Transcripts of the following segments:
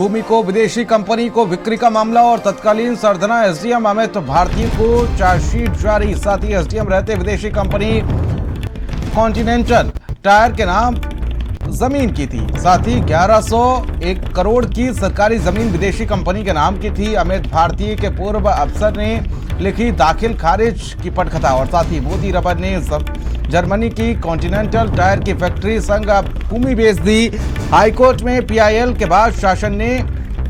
भूमि को विदेशी कंपनी को बिक्री का मामला और तत्कालीन सरधना एसडीएम अमित भारती को चार्जशीट जारी। साथ ही एसडीएम रहते विदेशी कंपनी कॉन्टिनेंटल टायर के नाम जमीन की थी। साथ ही 1101 करोड़ की सरकारी जमीन विदेशी कंपनी के नाम की थी। अमित भारती के पूर्व अफसर ने लिखी दाखिल खारिज की पटकथा। और साथ ही मोदी रबर ने जर्मनी की कॉन्टिनेंटल टायर की फैक्ट्री संग भूमि बेच दी। हाईकोर्ट में पीआईएल के बाद शासन ने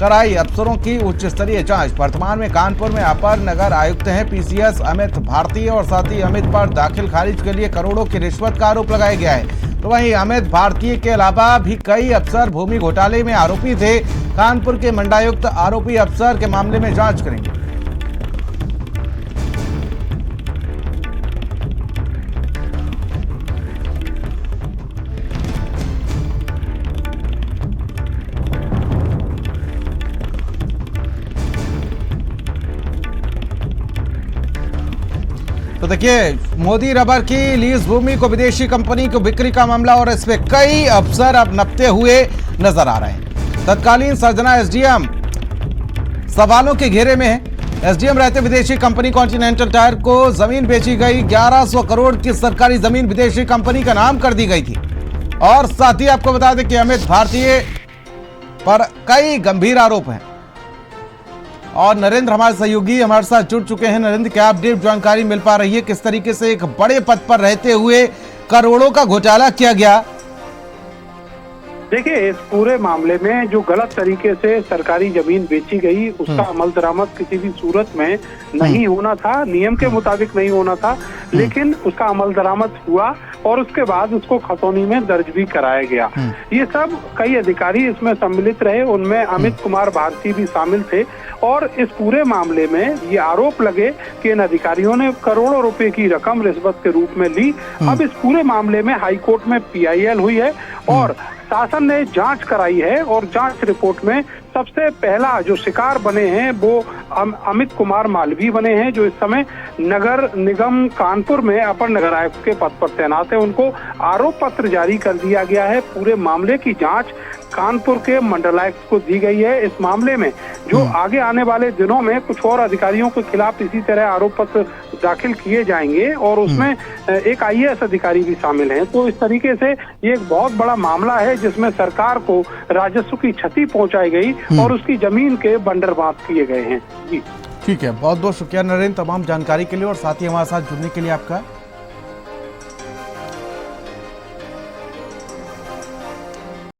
कराई अफसरों की उच्च स्तरीय जांच। वर्तमान में कानपुर में अपर नगर आयुक्त हैं पीसीएस अमित भारती और साथ ही अमित पर दाखिल खारिज के लिए करोड़ों की रिश्वत का आरोप लगाया गया है। तो वहीं अमित भारती के अलावा भी कई अफसर भूमि घोटाले में आरोपी थे। कानपुर के मंडलायुक्त आरोपी अफसर के मामले में जांच करेंगे। तो देखिए, मोदी रबर की लीज भूमि को विदेशी कंपनी को बिक्री का मामला और इस पे कई अफसर अब नपते हुए नजर आ रहे हैं। तत्कालीन सरधना एसडीएम सवालों के घेरे में है। एसडीएम रहते विदेशी कंपनी कॉन्टिनेंटल टायर को जमीन बेची गई। 1100 करोड़ की सरकारी जमीन विदेशी कंपनी का नाम कर दी गई थी। और साथ ही आपको बता दें कि अमित भारतीय पर कई गंभीर आरोप हैं। और नरेंद्र हमारे सहयोगी हमारे साथ जुड़ चुके हैं। नरेंद्र, क्या अपडेट जानकारी मिल पा रही है? किस तरीके से एक बड़े पद पर रहते हुए करोड़ों का घोटाला किया गया? देखिए, इस पूरे मामले में जो गलत तरीके से सरकारी जमीन बेची गई उसका अमल दरामद किसी भी सूरत में नहीं होना था, नियम के मुताबिक नहीं होना था, लेकिन उसका अमल दरामद हुआ और उसके बाद उसको खतौनी में दर्ज भी कराया गया। ये सब कई अधिकारी इसमें सम्मिलित रहे, उनमें अमित कुमार भारती भी शामिल थे। और इस पूरे मामले में ये आरोप लगे कि इन अधिकारियों ने करोड़ों रुपए की रकम रिश्वत के रूप में ली। अब इस पूरे मामले में हाईकोर्ट में पीआईएल हुई है और शासन ने जांच कराई है और जांच रिपोर्ट में सबसे पहला जो शिकार बने हैं वो अमित कुमार मालवीय बने हैं, जो इस समय नगर निगम कानपुर में अपर नगर आयुक्त के पद पर तैनात है। उनको आरोप पत्र जारी कर दिया गया है। पूरे मामले की जांच कानपुर के मंडलायुक्त को दी गई है। इस मामले में जो आगे आने वाले दिनों में कुछ और अधिकारियों के खिलाफ इसी तरह आरोप पत्र दाखिल किए जाएंगे और उसमें एक आईएएस अधिकारी भी शामिल हैं। तो इस तरीके से ये एक बहुत बड़ा मामला है जिसमें सरकार को राजस्व की क्षति पहुंचाई गई और उसकी जमीन के बंदरबांट किए गए हैं। जी ठीक है, बहुत बहुत शुक्रिया नरेंद्र तमाम जानकारी के लिए और साथ ही हमारे साथ जुड़ने के लिए आपका।